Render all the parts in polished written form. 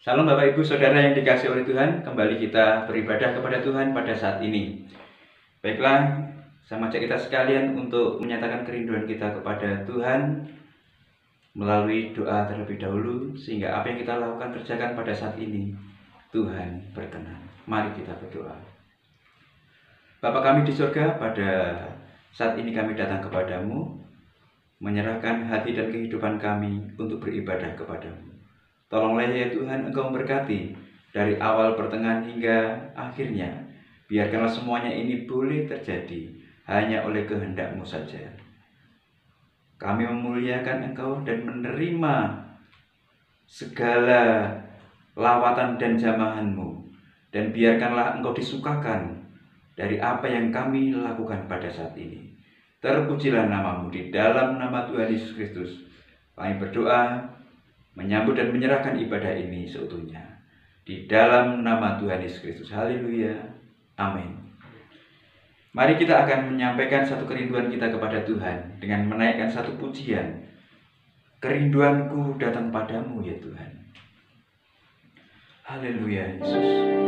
Salam Bapak Ibu Saudara yang dikasihi oleh Tuhan, kembali kita beribadah kepada Tuhan pada saat ini. Baiklah, saya mengajak kita sekalian untuk menyatakan kerinduan kita kepada Tuhan melalui doa terlebih dahulu, sehingga apa yang kita lakukan kerjakan pada saat ini Tuhan berkenan. Mari kita berdoa. Bapa kami di surga, pada saat ini kami datang kepadamu, menyerahkan hati dan kehidupan kami untuk beribadah kepadamu. Tolonglah ya Tuhan, Engkau memberkati dari awal, pertengahan hingga akhirnya. Biarkanlah semuanya ini boleh terjadi hanya oleh kehendak-Mu saja. Kami memuliakan Engkau dan menerima segala lawatan dan jamahan-Mu. Dan biarkanlah Engkau disukakan dari apa yang kami lakukan pada saat ini. Terpujilah nama-Mu di dalam nama Tuhan Yesus Kristus. Kami berdoa, menyambut dan menyerahkan ibadah ini seutuhnya di dalam nama Tuhan Yesus Kristus. Haleluya. Amin. Mari kita akan menyampaikan satu kerinduan kita kepada Tuhan dengan menaikkan satu pujian. Kerinduanku datang padamu ya Tuhan. Haleluya Yesus. Kerinduanku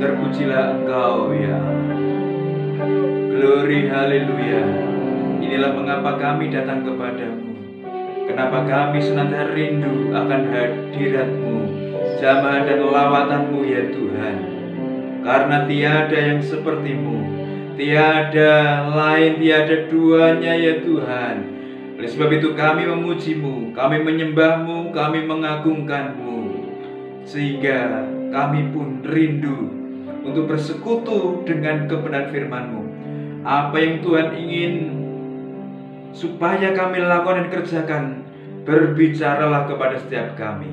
Terpujilah Engkau ya Allah. Glory haleluya. Inilah mengapa kami datang kepadamu. Kenapa kami senantiasa rindu akan hadirat-Mu, jamaah dan lawatan-Mu ya Tuhan. Karena tiada yang seperti-Mu, tiada lain, tiada duanya ya Tuhan. Oleh sebab itu kami memuji-Mu, kami menyembah-Mu, kami mengagungkan-Mu. Sehingga kami pun rindu untuk bersekutu dengan kebenaran firman-Mu. Apa yang Tuhan ingin supaya kami lakukan dan kerjakan, berbicaralah kepada setiap kami,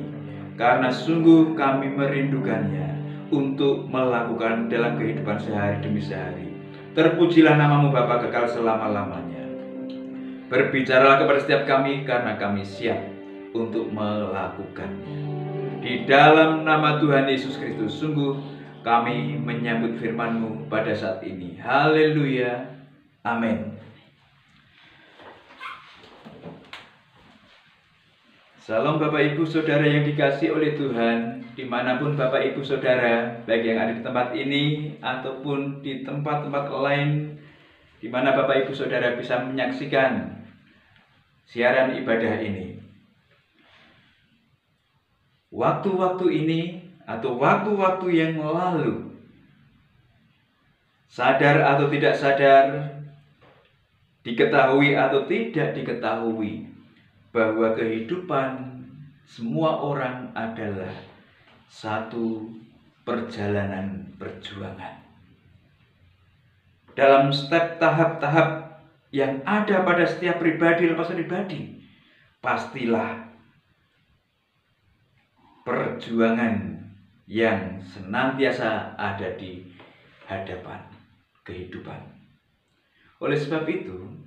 karena sungguh kami merindukannya untuk melakukan dalam kehidupan sehari demi sehari. Terpujilah nama-Mu Bapa kekal selama-lamanya. Berbicaralah kepada setiap kami, karena kami siap untuk melakukannya. Di dalam nama Tuhan Yesus Kristus, sungguh kami menyambut firman-Mu pada saat ini. Haleluya. Amin. Salam Bapak Ibu Saudara yang dikasihi oleh Tuhan, dimanapun Bapak Ibu Saudara, baik yang ada di tempat ini ataupun di tempat-tempat lain, di mana Bapak Ibu Saudara bisa menyaksikan siaran ibadah ini. Waktu-waktu ini atau waktu-waktu yang lalu, sadar atau tidak sadar, diketahui atau tidak diketahui, bahwa kehidupan semua orang adalah satu perjalanan perjuangan. Dalam step tahap-tahap yang ada pada setiap pribadi lepas pribadi, pastilah perjuangan yang senantiasa ada di hadapan kehidupan. Oleh sebab itu,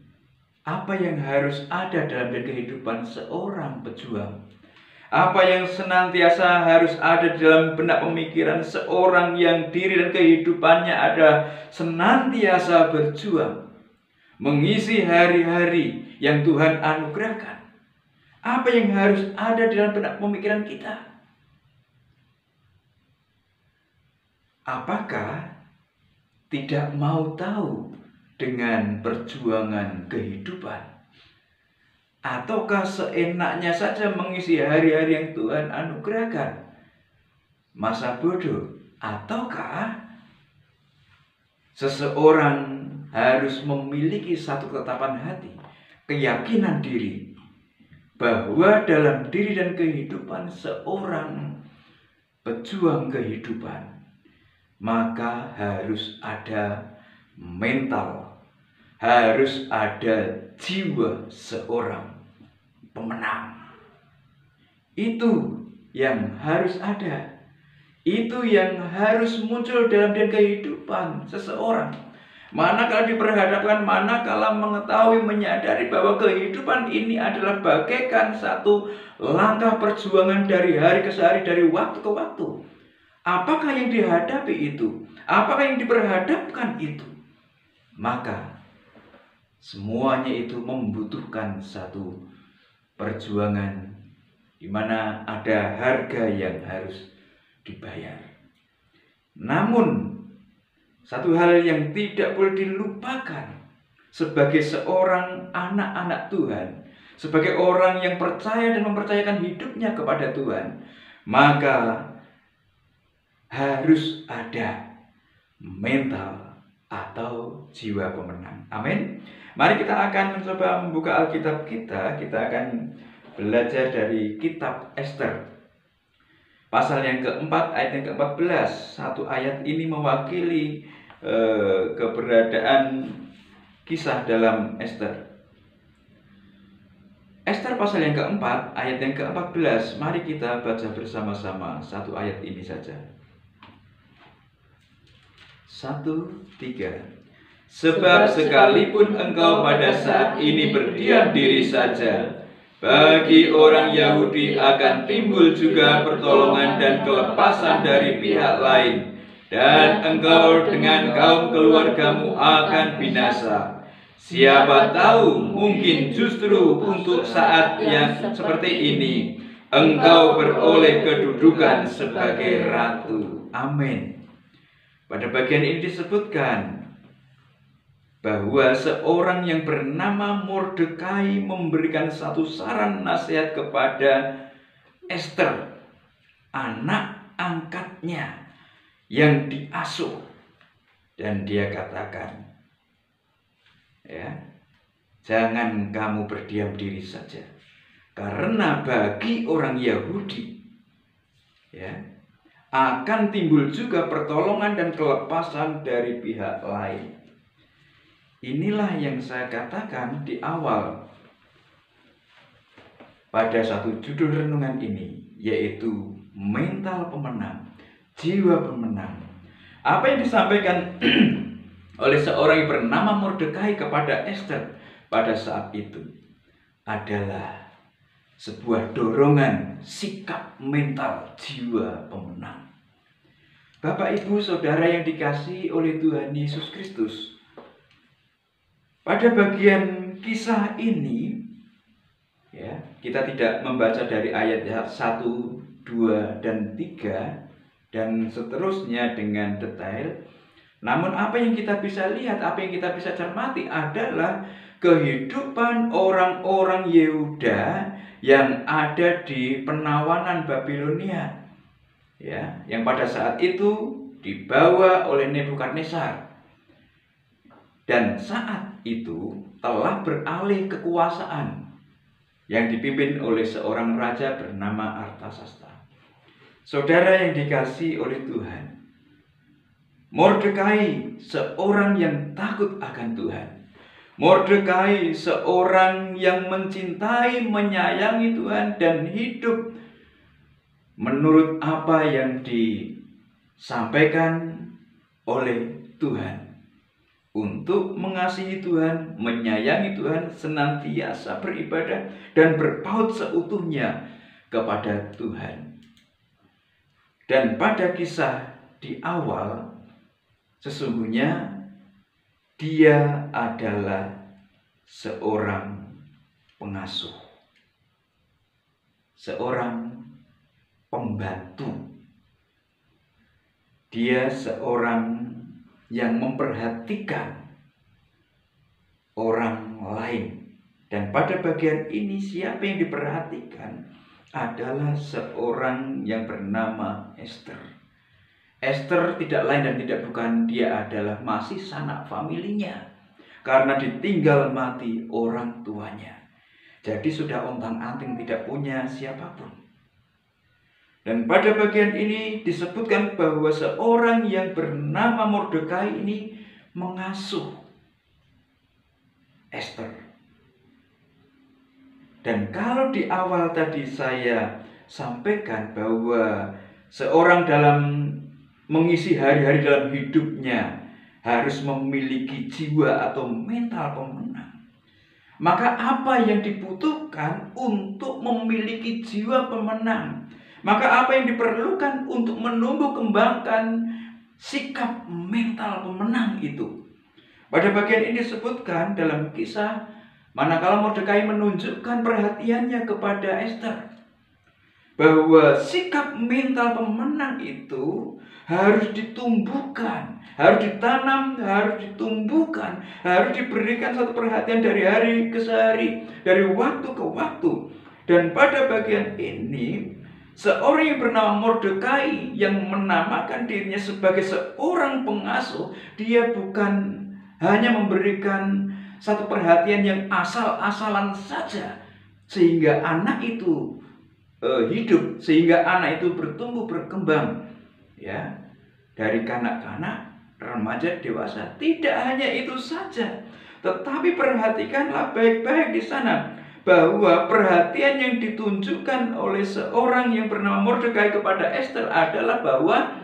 apa yang harus ada dalam kehidupan seorang pejuang? Apa yang senantiasa harus ada dalam benak pemikiran seorang yang diri dan kehidupannya ada senantiasa berjuang, mengisi hari-hari yang Tuhan anugerahkan? Apa yang harus ada dalam benak pemikiran kita? Apakah tidak mau tahu dengan perjuangan kehidupan? Ataukah seenaknya saja mengisi hari-hari yang Tuhan anugerahkan? Masa bodoh? Ataukah seseorang harus memiliki satu ketetapan hati, keyakinan diri, bahwa dalam diri dan kehidupan seorang pejuang kehidupan, maka harus ada mental, harus ada jiwa seorang pemenang. Itu yang harus ada. Itu yang harus muncul dalam kehidupan seseorang. Manakala diperhadapkan, manakala mengetahui, menyadari bahwa kehidupan ini adalah bagaikan satu langkah perjuangan dari hari ke hari, dari waktu ke waktu. Apakah yang dihadapi itu? Apakah yang diperhadapkan itu? Maka semuanya itu membutuhkan satu perjuangan di mana ada harga yang harus dibayar. Namun satu hal yang tidak boleh dilupakan sebagai seorang anak-anak Tuhan, sebagai orang yang percaya dan mempercayakan hidupnya kepada Tuhan, maka harus ada mental atau jiwa pemenang. Amin. Mari kita akan mencoba membuka Alkitab kita. Kita akan belajar dari kitab Ester, pasal yang keempat, ayat yang ke-14. Satu ayat ini mewakili keberadaan kisah dalam Ester. Ester pasal yang keempat, ayat yang ke-14. Mari kita baca bersama-sama satu ayat ini saja. 1, 3. Sebab sekalipun engkau pada saat ini berdiam diri saja, bagi orang Yahudi akan timbul juga pertolongan dan kelepasan dari pihak lain, dan engkau dengan kaum keluargamu akan binasa. Siapa tahu, mungkin justru untuk saat yang seperti ini engkau beroleh kedudukan sebagai ratu. Amin. Pada bagian ini disebutkan bahwa seorang yang bernama Mordekai memberikan satu saran nasihat kepada Ester, anak angkatnya yang diasuh. Dan dia katakan, ya, jangan kamu berdiam diri saja. Karena bagi orang Yahudi, ya, akan timbul juga pertolongan dan kelepasan dari pihak lain. Inilah yang saya katakan di awal pada satu judul renungan ini, yaitu mental pemenang, jiwa pemenang. Apa yang disampaikan oleh seorang yang bernama Mordekai kepada Ester pada saat itu adalah sebuah dorongan sikap mental jiwa pemenang. Bapak, Ibu, Saudara yang dikasihi oleh Tuhan Yesus Kristus, pada bagian kisah ini, ya, kita tidak membaca dari ayat 1, 2, dan 3 dan seterusnya dengan detail. Namun apa yang kita bisa lihat, apa yang kita bisa cermati adalah kehidupan orang-orang Yehuda yang ada di penawanan Babilonia, ya, yang pada saat itu dibawa oleh Nebukadnezar. Dan saat itu telah beralih kekuasaan yang dipimpin oleh seorang raja bernama Artasasta. Saudara yang dikasihi oleh Tuhan, Mordekai seorang yang takut akan Tuhan. Mordekai seorang yang mencintai, menyayangi Tuhan dan hidup menurut apa yang disampaikan oleh Tuhan. Untuk mengasihi Tuhan, menyayangi Tuhan, senantiasa beribadah dan berpaut seutuhnya kepada Tuhan. Dan pada kisah di awal, sesungguhnya dia adalah seorang pengasuh, seorang pembantu. Dia seorang yang memperhatikan orang lain. Dan pada bagian ini siapa yang diperhatikan adalah seorang yang bernama Ester. Ester tidak lain dan tidak bukan, dia adalah masih sanak familinya karena ditinggal mati orang tuanya. Jadi sudah ontang-anting tidak punya siapapun. Dan pada bagian ini disebutkan bahwa seorang yang bernama Mordekai ini mengasuh Ester. Dan kalau di awal tadi saya sampaikan bahwa seorang dalam mengisi hari-hari dalam hidupnya harus memiliki jiwa atau mental pemenang, maka apa yang dibutuhkan untuk memiliki jiwa pemenang? Maka apa yang diperlukan untuk menumbuh kembangkan sikap mental pemenang itu? Pada bagian ini disebutkan dalam kisah manakala Mordekai menunjukkan perhatiannya kepada Ester, bahwa sikap mental pemenang itu harus ditumbuhkan, harus ditanam, harus ditumbuhkan, harus diberikan satu perhatian dari hari ke hari, dari waktu ke waktu. Dan pada bagian ini, seorang yang bernama Mordekai yang menamakan dirinya sebagai seorang pengasuh, dia bukan hanya memberikan satu perhatian yang asal-asalan saja sehingga anak itu hidup, sehingga anak itu bertumbuh berkembang, ya, dari kanak-kanak, remaja, dewasa. Tidak hanya itu saja, tetapi perhatikanlah baik-baik di sana bahwa perhatian yang ditunjukkan oleh seorang yang bernama Mordekai kepada Ester adalah bahwa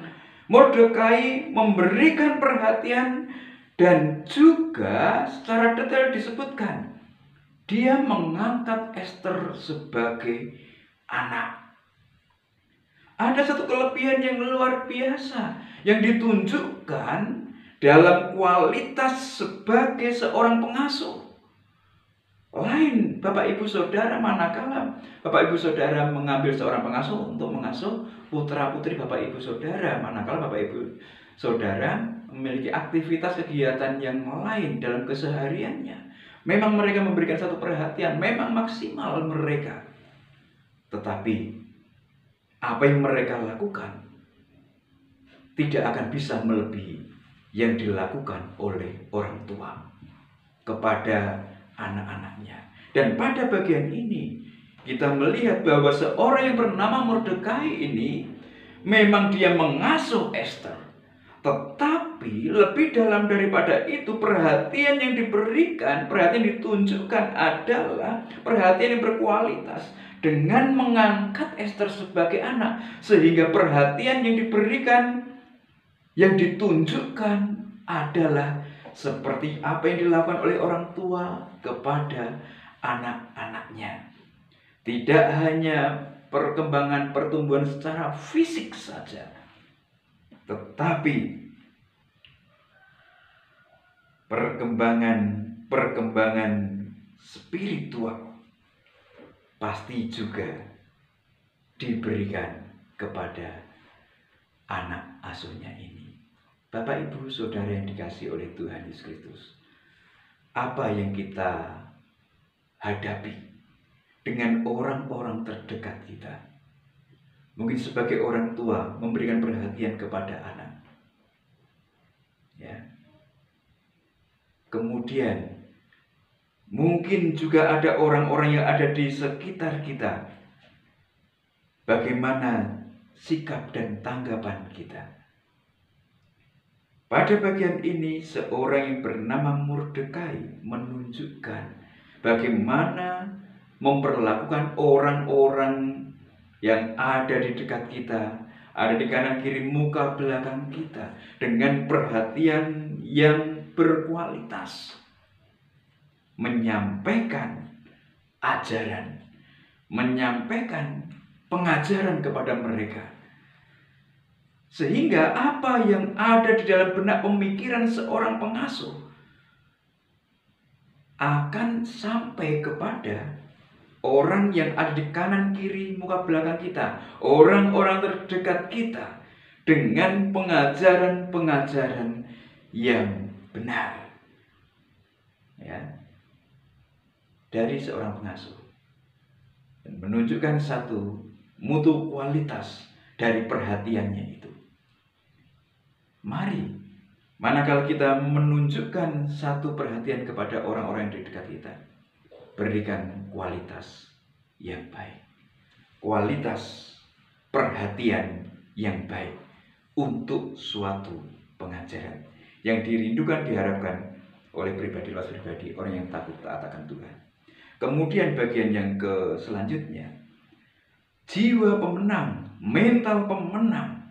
Mordekai memberikan perhatian dan juga secara detail disebutkan dia mengangkat Ester sebagai anak. Ada satu kelebihan yang luar biasa yang ditunjukkan dalam kualitas sebagai seorang pengasuh. Lain Bapak Ibu Saudara manakala Bapak Ibu Saudara mengambil seorang pengasuh untuk mengasuh putra putri Bapak Ibu Saudara, manakala Bapak Ibu saudara memiliki aktivitas kegiatan yang lain dalam kesehariannya. Memang mereka memberikan satu perhatian, memang maksimal mereka. Tetapi apa yang mereka lakukan tidak akan bisa melebihi yang dilakukan oleh orang tua kepada anak-anaknya. Dan pada bagian ini kita melihat bahwa seorang yang bernama Mordekai ini memang dia mengasuh Ester. Tetapi lebih dalam daripada itu, perhatian yang diberikan, perhatian yang ditunjukkan adalah perhatian yang berkualitas dengan mengangkat Ester sebagai anak. Sehingga perhatian yang diberikan, yang ditunjukkan adalah seperti apa yang dilakukan oleh orang tua kepada anak-anaknya. Tidak hanya perkembangan pertumbuhan secara fisik saja, tetapi perkembangan spiritual pasti juga diberikan kepada anak asuhnya ini. Bapak, Ibu, Saudara yang dikasihi oleh Tuhan Yesus Kristus, apa yang kita hadapi dengan orang-orang terdekat kita? Mungkin sebagai orang tua memberikan perhatian kepada anak, ya. Kemudian mungkin juga ada orang-orang yang ada di sekitar kita. Bagaimana sikap dan tanggapan kita? Pada bagian ini seorang yang bernama Mordekai menunjukkan bagaimana memperlakukan orang-orang yang ada di dekat kita, ada di kanan kiri muka belakang kita, dengan perhatian yang berkualitas, menyampaikan ajaran, menyampaikan pengajaran kepada mereka. Sehingga apa yang ada di dalam benak pemikiran seorang pengasuh akan sampai kepada orang yang ada di kanan kiri muka belakang kita, orang-orang terdekat kita, dengan pengajaran-pengajaran yang benar, ya, dari seorang pengasuh, dan menunjukkan satu mutu kualitas dari perhatiannya itu. Mari, manakala kita menunjukkan satu perhatian kepada orang-orang yang di dekat kita, berikan kualitas yang baik, kualitas perhatian yang baik untuk suatu pengajaran yang dirindukan, diharapkan oleh pribadi orang yang takut taat akan Tuhan. Kemudian bagian yang selanjutnya, jiwa pemenang, mental pemenang.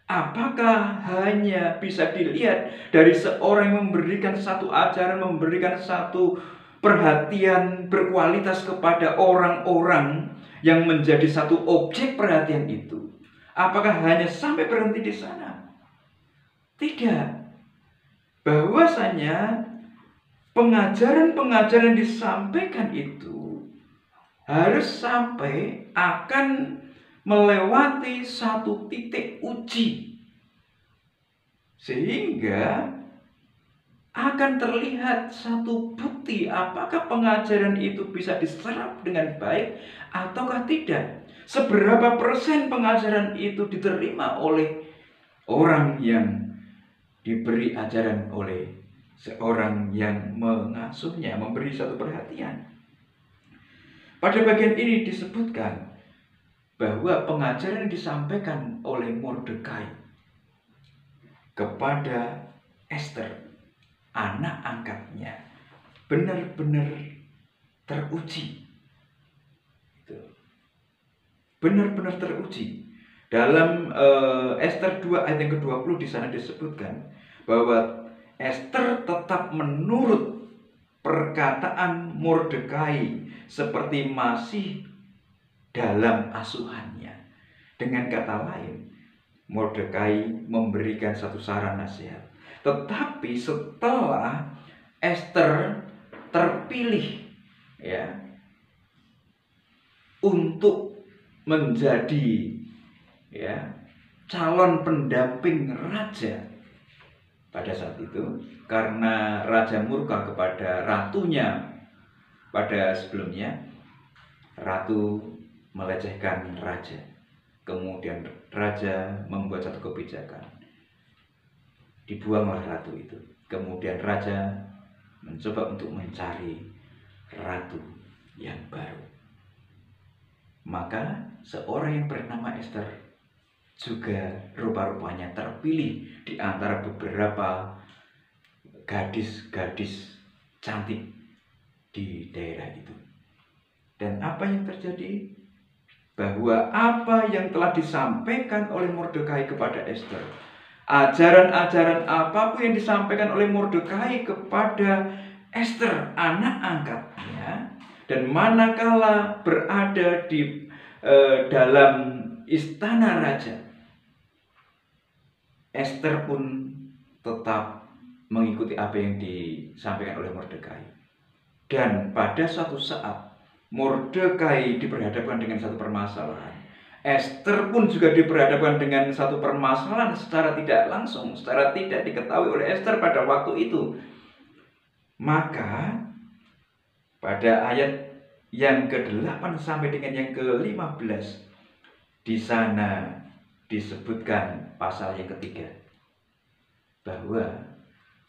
Apakah hanya bisa dilihat dari seorang yang memberikan satu ajaran, memberikan satu perhatian berkualitas kepada orang-orang yang menjadi satu objek perhatian itu? Apakah hanya sampai berhenti di sana? Tidak. Bahwasanya pengajaran-pengajaran yang disampaikan itu harus sampai akan melewati satu titik uji, sehingga akan terlihat satu bukti apakah pengajaran itu bisa diserap dengan baik ataukah tidak. Seberapa persen pengajaran itu diterima oleh orang yang diberi ajaran oleh seorang yang mengasuhnya, memberi satu perhatian. Pada bagian ini disebutkan bahwa pengajaran yang disampaikan oleh Mordekai kepada Ester, anak angkatnya, benar-benar teruji. Benar-benar teruji. Dalam Ester 2 ayat yang ke-20 di sana disebutkan bahwa Ester tetap menurut perkataan Mordekai seperti masih dalam asuhannya. Dengan kata lain, Mordekai memberikan satu saran nasihat. Tetapi setelah Ester terpilih, ya, untuk menjadi, ya, calon pendamping raja pada saat itu, karena raja murka kepada ratunya pada sebelumnya. Ratu melecehkan raja, kemudian raja membuat satu kebijakan, dibuanglah ratu itu. Kemudian raja mencoba untuk mencari ratu yang baru. Maka seorang yang bernama Ester juga rupa-rupanya terpilih di antara beberapa gadis-gadis cantik di daerah itu. Dan apa yang terjadi? Bahwa apa yang telah disampaikan oleh Mordekai kepada Ester, ajaran-ajaran apapun yang disampaikan oleh Mordekai kepada Ester, anak angkatnya, dan manakala berada di dalam istana raja, Ester pun tetap mengikuti apa yang disampaikan oleh Mordekai. Dan pada suatu saat Mordekai diperhadapkan dengan satu permasalahan, Ester pun juga diperhadapkan dengan satu permasalahan secara tidak langsung, secara tidak diketahui oleh Ester pada waktu itu. Maka pada ayat yang ke-8 sampai dengan yang ke-15, di sana disebutkan pasal yang ketiga, bahwa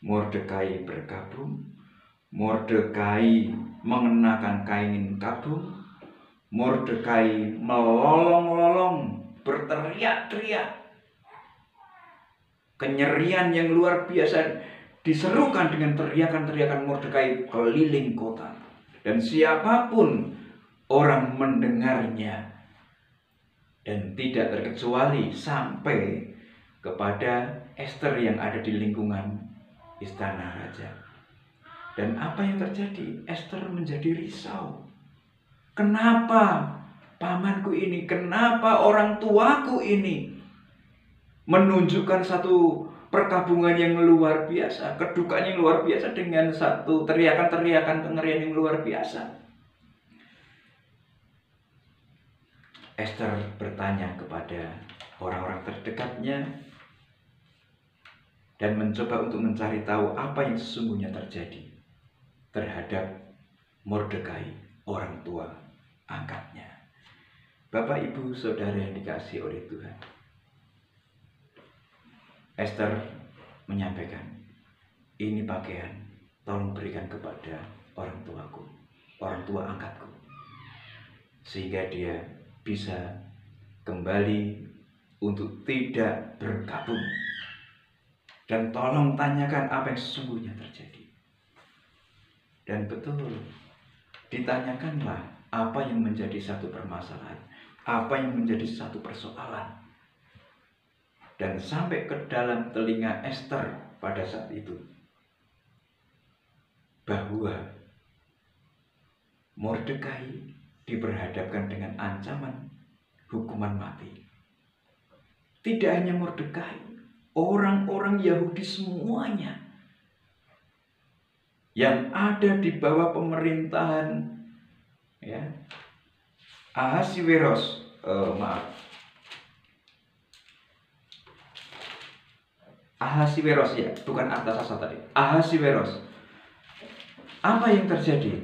Mordekai berkabung, Mordekai mengenakan kain kabung, Mordekai melolong-lolong, berteriak-teriak. Kenyerian yang luar biasa diserukan dengan teriakan-teriakan Mordekai keliling kota. Dan siapapun orang mendengarnya. Dan tidak terkecuali sampai kepada Ester yang ada di lingkungan istana raja. Dan apa yang terjadi? Ester menjadi risau. Kenapa pamanku ini, kenapa orang tuaku ini menunjukkan satu perkabungan yang luar biasa, kedukaan yang luar biasa dengan satu teriakan-teriakan kengerian yang luar biasa. Ester bertanya kepada orang-orang terdekatnya dan mencoba untuk mencari tahu apa yang sesungguhnya terjadi terhadap Mordekai, orang tua angkatnya. Bapak, Ibu, Saudara yang dikasihi oleh Tuhan, Ester menyampaikan, ini pakaian tolong berikan kepada orang tuaku, orang tua angkatku, sehingga dia bisa kembali untuk tidak berkabung. Dan tolong tanyakan apa yang sesungguhnya terjadi. Dan betul, ditanyakanlah apa yang menjadi satu permasalahan, apa yang menjadi satu persoalan. Dan sampai ke dalam telinga Ester pada saat itu, bahwa Mordekai diperhadapkan dengan ancaman hukuman mati. Tidak hanya Mordekai, orang-orang Yahudi semuanya yang ada di bawah pemerintahan Ahasiweros, Ahasiweros, ya, bukan Artasasta tadi, Ahasiweros. Apa yang terjadi?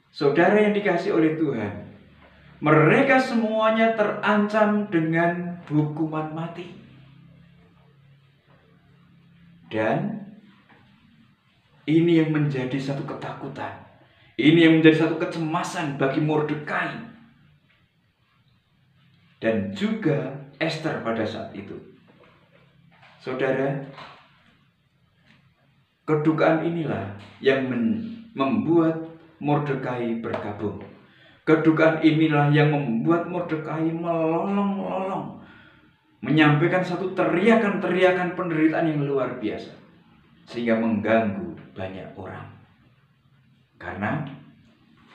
Saudara yang dikasihi oleh Tuhan, mereka semuanya terancam dengan hukuman mati. Dan ini yang menjadi satu ketakutan, ini yang menjadi satu kecemasan bagi Mordekai dan juga Ester pada saat itu. Saudara, kedukaan inilah yang membuat Mordekai berkabung. Kedukaan inilah yang membuat Mordekai melolong-lolong, menyampaikan satu teriakan-teriakan penderitaan yang luar biasa, sehingga mengganggu banyak orang. Karena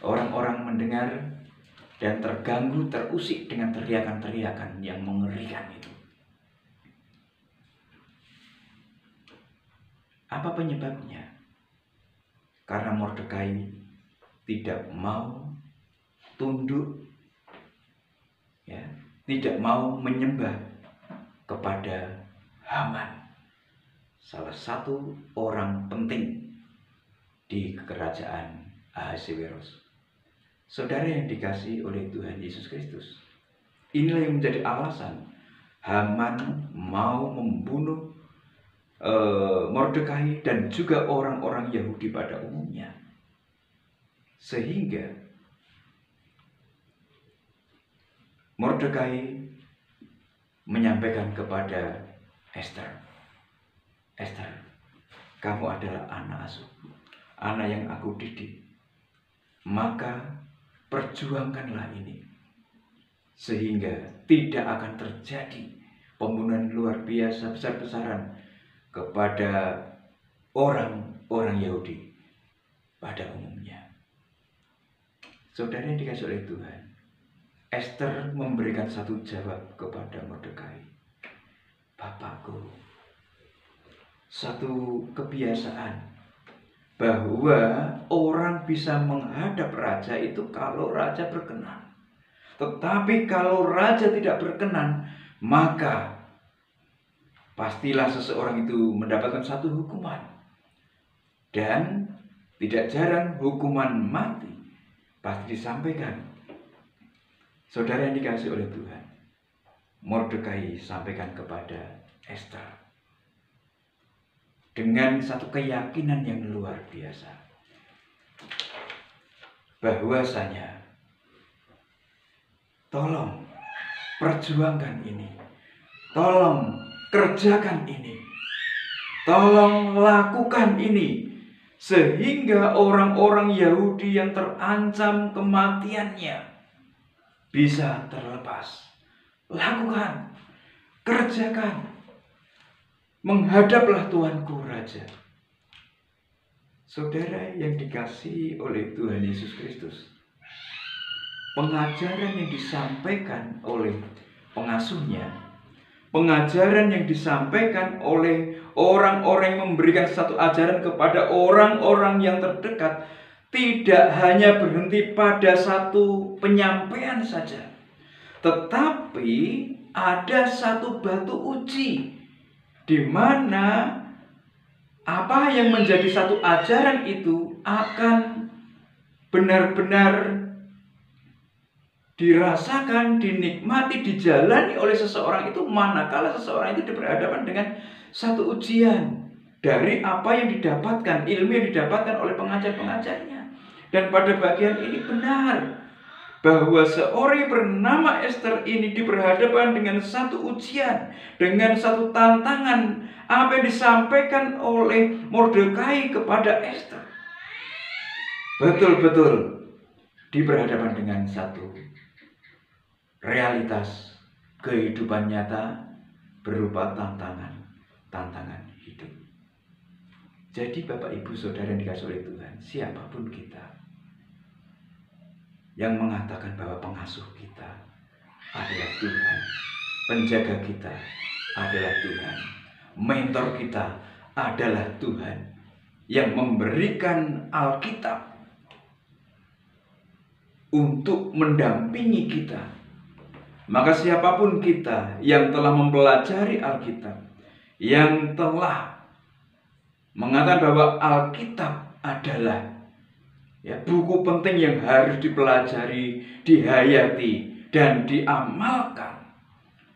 orang-orang mendengar dan terganggu, terusik dengan teriakan-teriakan yang mengerikan itu. Apa penyebabnya? Karena Mordekai tidak mau tunduk, tidak mau menyembah kepada Haman, salah satu orang penting di kerajaan Ahasiweros. Saudara yang dikasihi oleh Tuhan Yesus Kristus, inilah yang menjadi alasan Haman mau membunuh Mordekai dan juga orang-orang Yahudi pada umumnya, sehingga Mordekai menyampaikan kepada Ester, Ester, kamu adalah anak asuhku, anak yang aku didik, maka perjuangkanlah ini, sehingga tidak akan terjadi pembunuhan luar biasa besar-besaran kepada orang-orang Yahudi pada umumnya. Saudara yang dikasihi oleh Tuhan, Ester memberikan satu jawab kepada Mordekai. Bapakku, satu kebiasaan bahwa orang bisa menghadap raja itu kalau raja berkenan. Tetapi kalau raja tidak berkenan, maka pastilah seseorang itu mendapatkan satu hukuman. Dan tidak jarang hukuman mati pasti disampaikan. Saudara yang dikasihi oleh Tuhan, Mordekai sampaikan kepada Ester dengan satu keyakinan yang luar biasa, bahwasanya tolong perjuangkan ini, tolong kerjakan ini, tolong lakukan ini, sehingga orang-orang Yahudi yang terancam kematiannya bisa terlepas. Lakukan, kerjakan, menghadaplah Tuanku Raja. Saudara yang dikasihi oleh Tuhan Yesus Kristus, pengajaran yang disampaikan oleh pengasuhnya, pengajaran yang disampaikan oleh orang-orang yang memberikan satu ajaran kepada orang-orang yang terdekat, tidak hanya berhenti pada satu penyampaian saja, tetapi ada satu batu uji, di mana apa yang menjadi satu ajaran itu akan benar-benar dirasakan, dinikmati, dijalani oleh seseorang itu manakala seseorang itu berhadapan dengan satu ujian dari apa yang didapatkan, ilmu yang didapatkan oleh pengajar-pengajarnya. Dan pada bagian ini benar bahwa seorang yang bernama Ester ini diberhadapan dengan satu ujian, dengan satu tantangan apa yang disampaikan oleh Mordekai kepada Ester. Betul-betul diberhadapan dengan satu realitas kehidupan nyata berupa tantangan hidup. Jadi Bapak Ibu Saudara yang dikasihi oleh Tuhan, siapapun kita yang mengatakan bahwa pengasuh kita adalah Tuhan, penjaga kita adalah Tuhan, mentor kita adalah Tuhan, yang memberikan Alkitab untuk mendampingi kita, maka siapapun kita yang telah mempelajari Alkitab, yang telah mengatakan bahwa Alkitab adalah buku penting yang harus dipelajari, dihayati, dan diamalkan,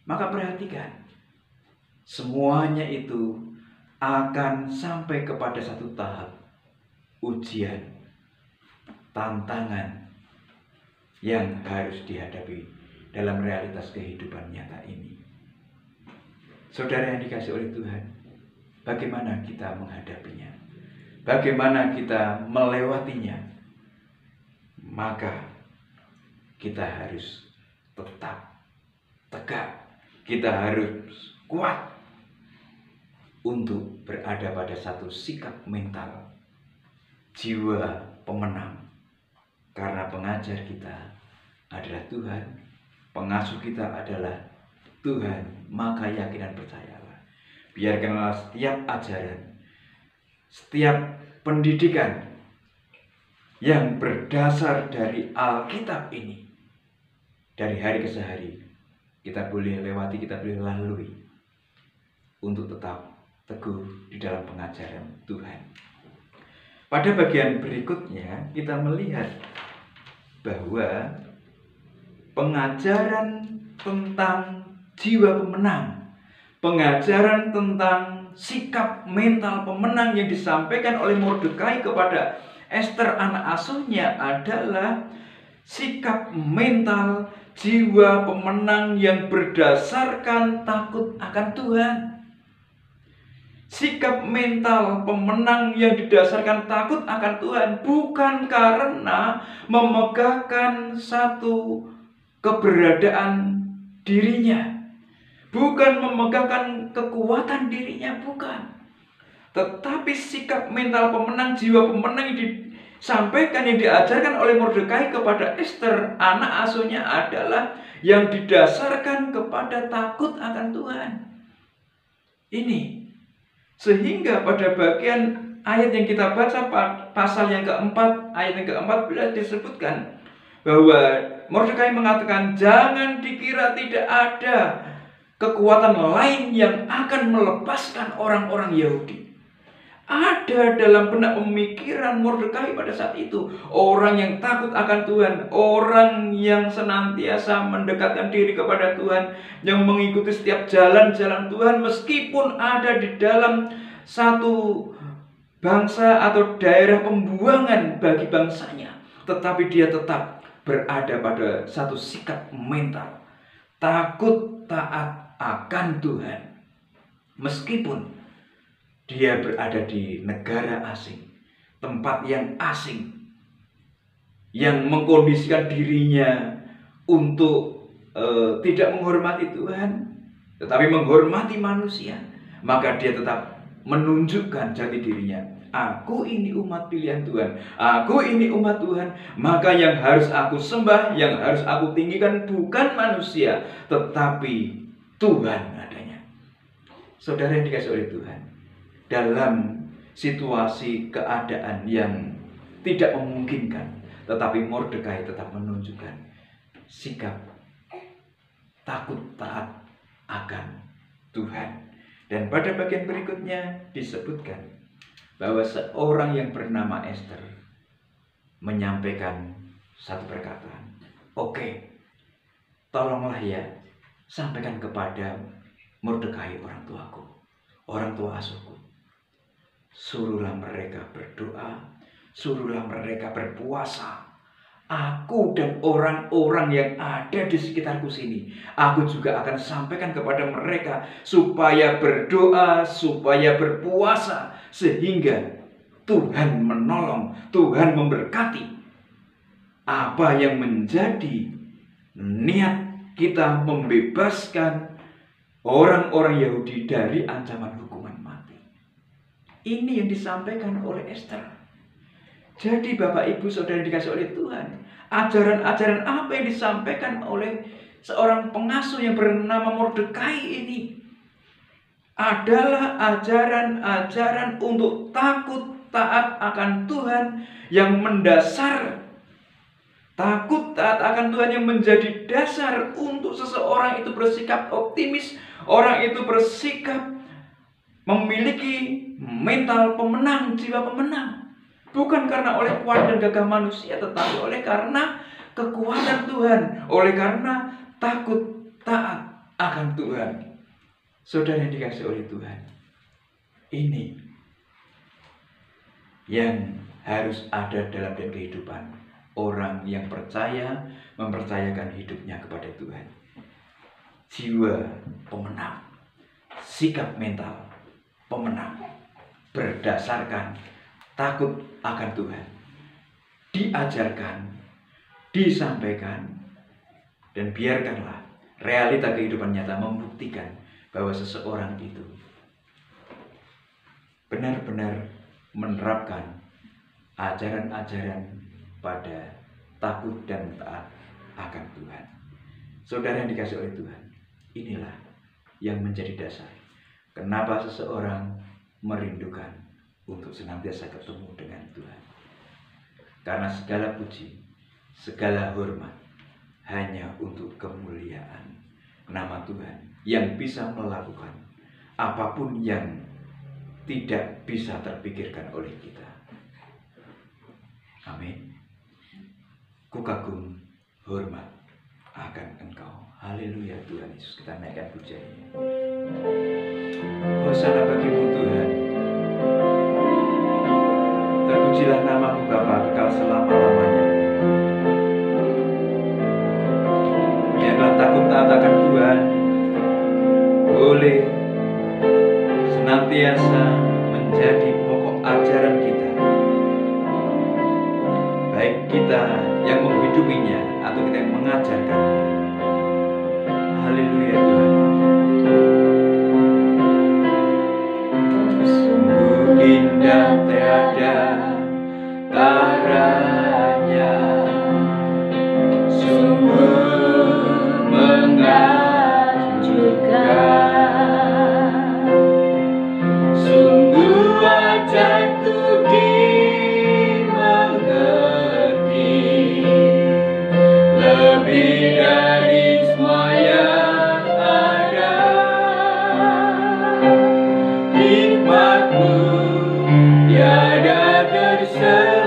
maka perhatikan, semuanya itu akan sampai kepada satu tahap ujian, tantangan yang harus dihadapi dalam realitas kehidupan nyata ini. Saudara yang dikasihi oleh Tuhan, bagaimana kita menghadapinya? Bagaimana kita melewatinya? Maka kita harus tetap tegak, kita harus kuat untuk berada pada satu sikap mental, jiwa pemenang. Karena pengajar kita adalah Tuhan, pengasuh kita adalah Tuhan, maka yakin dan percayalah. Biarkanlah setiap ajaran, setiap pendidikan yang berdasar dari Alkitab ini, dari hari ke hari, kita boleh lewati, kita boleh lalui. untuk tetap teguh di dalam pengajaran Tuhan. Pada bagian berikutnya kita melihat bahwa pengajaran tentang jiwa pemenang, pengajaran tentang sikap mental pemenang yang disampaikan oleh Mordekai kepada Ester anak asuhnya adalah sikap mental jiwa pemenang yang berdasarkan takut akan Tuhan. Sikap mental pemenang yang didasarkan takut akan Tuhan bukan karena memegahkan satu keberadaan dirinya, bukan memegahkan kekuatan dirinya, bukan. Tetapi sikap mental pemenang, jiwa pemenang yang disampaikan, yang diajarkan oleh Mordekai kepada Ester anak asuhnya adalah yang didasarkan kepada takut akan Tuhan. Ini sehingga pada bagian ayat yang kita baca, pasal yang keempat, ayat yang ke-14 disebutkan bahwa Mordekai mengatakan, jangan dikira tidak ada kekuatan lain yang akan melepaskan orang-orang Yahudi. Ada dalam benak pemikiran Mordekai pada saat itu orang yang takut akan Tuhan, orang yang senantiasa mendekatkan diri kepada Tuhan, yang mengikuti setiap jalan-jalan Tuhan meskipun ada di dalam satu bangsa atau daerah pembuangan bagi bangsanya, tetapi dia tetap berada pada satu sikap mental takut taat akan Tuhan meskipun dia berada di negara asing, tempat yang asing, yang mengkondisikan dirinya untuk tidak menghormati Tuhan, tetapi menghormati manusia. Maka dia tetap menunjukkan jati dirinya. Aku ini umat pilihan Tuhan, aku ini umat Tuhan. Maka yang harus aku sembah, yang harus aku tinggikan bukan manusia, tetapi Tuhan adanya. Saudara yang dikasihi oleh Tuhan, dalam situasi keadaan yang tidak memungkinkan, tetapi Mordekai tetap menunjukkan sikap takut taat akan Tuhan. Dan pada bagian berikutnya disebutkan bahwa seorang yang bernama Ester menyampaikan satu perkataan, oke, tolonglah ya, sampaikan kepada Mordekai orang tuaku, orang tua asuhku. Suruhlah mereka berdoa, suruhlah mereka berpuasa. Aku dan orang-orang yang ada di sekitarku sini, aku juga akan sampaikan kepada mereka supaya berdoa, supaya berpuasa, sehingga Tuhan menolong, Tuhan memberkati apa yang menjadi niat kita membebaskan orang-orang Yahudi dari ancaman hukuman mati. Ini yang disampaikan oleh Ester. Jadi Bapak Ibu Saudara dikasih oleh Tuhan, ajaran-ajaran apa yang disampaikan oleh seorang pengasuh yang bernama Mordekai ini adalah ajaran-ajaran untuk takut taat akan Tuhan yang mendasar. Takut taat akan Tuhan yang menjadi dasar untuk seseorang itu bersikap optimis, orang itu bersikap memiliki mental pemenang, jiwa pemenang. Bukan karena oleh kuat dan gagah manusia, tetapi oleh karena kekuatan Tuhan, oleh karena takut taat akan Tuhan. Saudara yang dikasihi oleh Tuhan, ini yang harus ada dalam kehidupan orang yang percaya, mempercayakan hidupnya kepada Tuhan. Jiwa pemenang, sikap mental pemenang, berdasarkan takut akan Tuhan, diajarkan, disampaikan, dan biarkanlah realita kehidupan nyata membuktikan bahwa seseorang itu benar-benar menerapkan ajaran-ajaran pada takut dan taat akan Tuhan. Saudara yang dikasihi oleh Tuhan, inilah yang menjadi dasar kenapa seseorang merindukan untuk senantiasa ketemu dengan Tuhan. Karena segala puji, segala hormat hanya untuk kemuliaan nama Tuhan yang bisa melakukan apapun yang tidak bisa terpikirkan oleh kita. Amin. Ku kagum, hormat akan Engkau. Haleluya Tuhan Yesus. Kita naikkan pujiannya. Hosana bagimu Tuhan. Terpujilah namamu Bapa kekal selama-lamanya. Biarlah takut taat akan Tuhan boleh senantiasa menjadi pokok ajaran kita, baik kita yang menghidupinya atau kita yang mengajarkannya. Haleluya Tuhan. Sungguh indah tiada taranya, sungguh menakjubkan, sungguh wajar tuh dimengerti, lebih dari semua yang ada. Hikmat-Mu tiada terselami,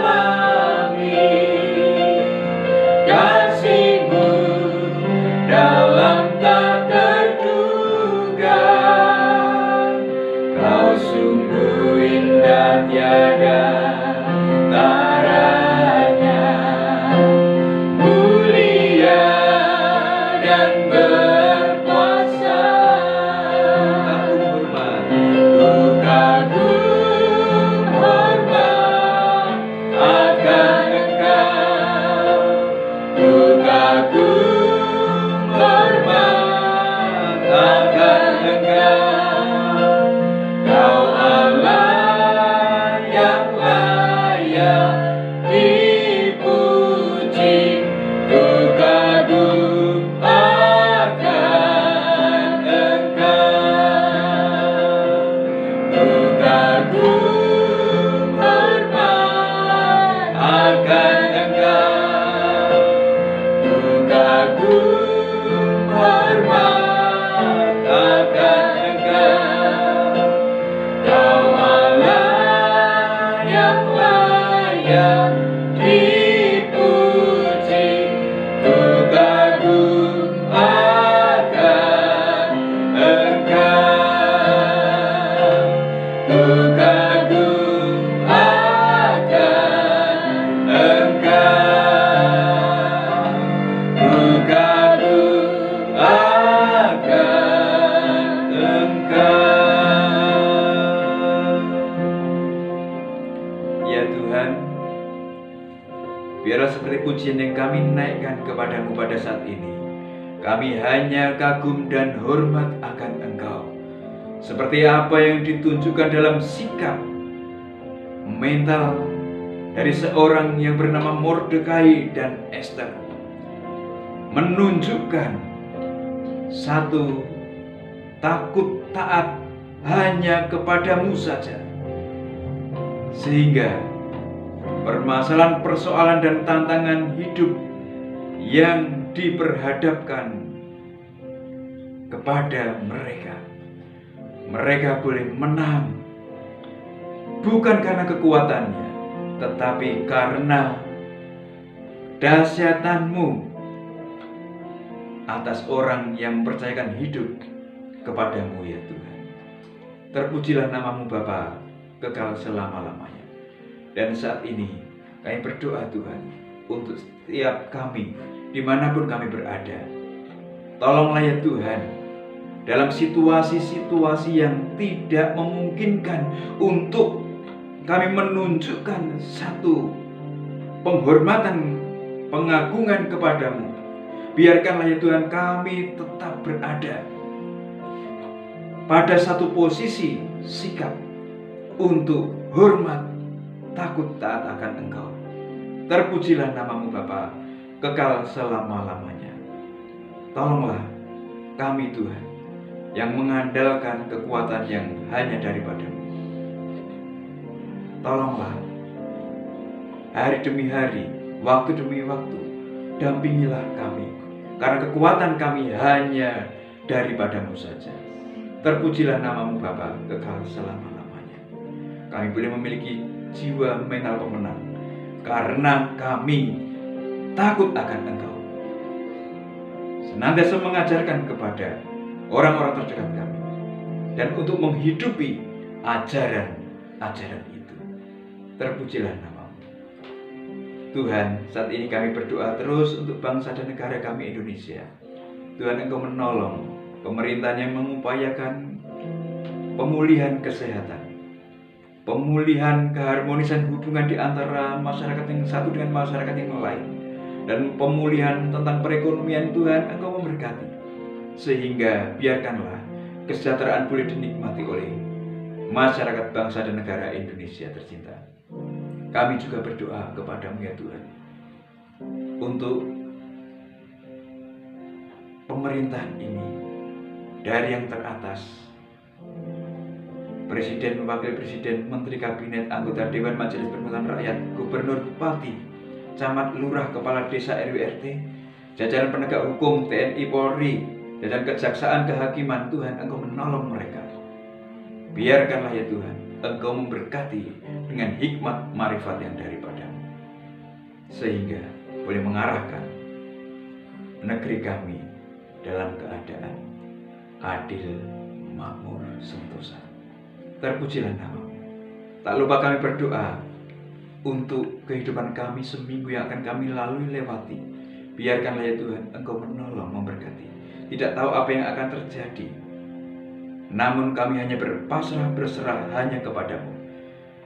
kasih-Mu dalam tak terduga. Kau sungguh indah tiada taranya, mulia dan berkuasa. Kagum hormat akan Engkau. Ku kagum hormat akan Engkau. Kau Allah yang layak dipuji. Ku kagum akan Engkau. Ku kagum hormat akan Engkau. Ku kagum hormat akan Engkau. Kau Allah yang layak dipuji. Ku kagum akan Engkau. Ku kagum akan Engkau. Ku kagum akan Engkau. Ya Tuhan, biarlah seperti pujian yang kami naikkan kepadamu pada saat ini, kami hanya kagum dan hormat akan Engkau. Seperti apa yang ditunjukkan dalam sikap mental dari seorang yang bernama Mordekai dan Esther, menunjukkan satu takut taat hanya kepadamu saja, sehingga permasalahan, persoalan dan tantangan hidup yang diperhadapkan kepada mereka boleh menang, bukan karena kekuatannya, tetapi karena dahsyatan-Mu atas orang yang mempercayakan hidup kepadamu ya Tuhan. Terpujilah namamu Bapa kekal selama-lamanya. Dan saat ini kami berdoa Tuhan untuk setiap kami dimanapun kami berada. Tolonglah ya Tuhan, dalam situasi-situasi yang tidak memungkinkan untuk kami menunjukkan satu penghormatan, pengagungan kepadamu, biarkanlah ya Tuhan kami tetap berada pada satu posisi sikap untuk hormat, takut taat akan Engkau. Terpujilah namamu Bapa kekal selama-lamanya. Tolonglah kami Tuhan yang mengandalkan kekuatan yang hanya daripada-Mu. Tolonglah hari demi hari, waktu demi waktu, dampingilah kami, karena kekuatan kami hanya daripada-Mu saja. Terpujilah namamu Bapa kekal selama-lamanya. Kami boleh memiliki jiwa mental pemenang karena kami takut akan Engkau. Senantiasa mengajarkan kepada orang-orang terdekat kami dan untuk menghidupi ajaran-ajaran itu. Terpujilah namamu. Tuhan, saat ini kami berdoa terus untuk bangsa dan negara kami Indonesia. Tuhan, Engkau menolong pemerintahan yang mengupayakan pemulihan kesehatan, pemulihan keharmonisan hubungan di antara masyarakat yang satu dengan masyarakat yang lain, dan pemulihan tentang perekonomian. Tuhan, Engkau memberkati, sehingga biarkanlah kesejahteraan boleh dinikmati oleh masyarakat bangsa dan negara Indonesia tercinta. Kami juga berdoa kepadamu ya Tuhan, untuk pemerintahan ini dari yang teratas, Presiden, Wakil Presiden, Menteri Kabinet, anggota Dewan Majelis Permusyawaratan Rakyat, Gubernur, Bupati, Camat, Lurah, Kepala Desa, RW, RT, jajaran penegak hukum, TNI, Polri, jajaran kejaksaan, kehakiman. Tuhan, Engkau menolong mereka. Biarkanlah ya Tuhan, Engkau memberkati dengan hikmat marifat yang daripadamu, sehingga boleh mengarahkan negeri kami dalam keadaan adil, makmur, sentosa. Terpujilah namamu. Tak lupa kami berdoa untuk kehidupan kami seminggu yang akan kami lalui lewati. Biarkanlah ya Tuhan, Engkau menolong, memberkati. Tidak tahu apa yang akan terjadi, namun kami hanya berserah hanya kepadamu.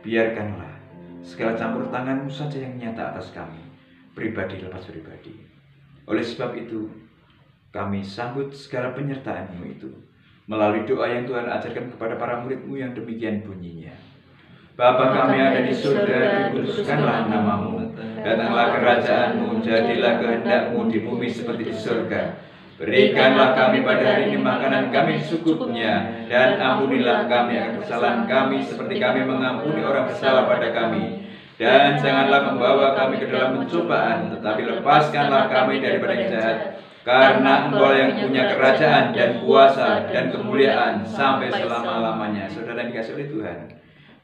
Biarkanlah segala campur tanganmu saja yang nyata atas kami, pribadi lepas pribadi. Oleh sebab itu, kami sambut segala penyertaan-Mu itu melalui doa yang Tuhan ajarkan kepada para murid-Mu yang demikian bunyinya. Bapa kami yang ada di surga, dikuduskanlah namamu. Datanglah kerajaan-Mu, jadilah kehendak-Mu di bumi seperti di surga. Berikanlah kami pada hari ini makanan kami secukupnya, dan ampunilah kami akan kesalahan kami seperti kami mengampuni orang bersalah pada kami. Dan janganlah membawa kami ke dalam pencobaan, tetapi lepaskanlah kami daripada yang jahat. Karena Engkau yang punya kerajaan dan kuasa dan kemuliaan sampai selama-lamanya. Saudara yang dikasihi oleh Tuhan,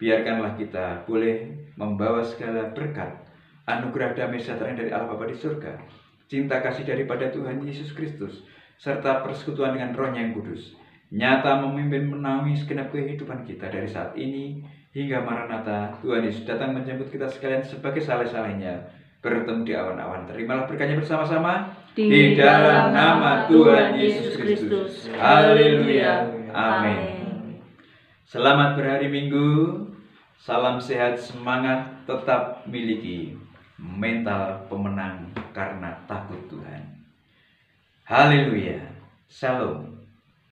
biarkanlah kita boleh membawa segala berkat, anugerah damai sejahtera dari Allah Bapa di surga, cinta kasih daripada Tuhan Yesus Kristus, serta persekutuan dengan Roh-Nya yang kudus, nyata memimpin menaungi segenap kehidupan kita dari saat ini hingga Maranatha. Tuhan Yesus datang menjemput kita sekalian sebagai saleh-salehnya, bertemu di awan-awan. Terimalah berkatnya bersama-sama di dalam nama Tuhan Yesus Kristus. Haleluya. Amin. Selamat berhari Minggu. Salam sehat, semangat, tetap miliki mental pemenang karena takut Tuhan. Haleluya. Shalom.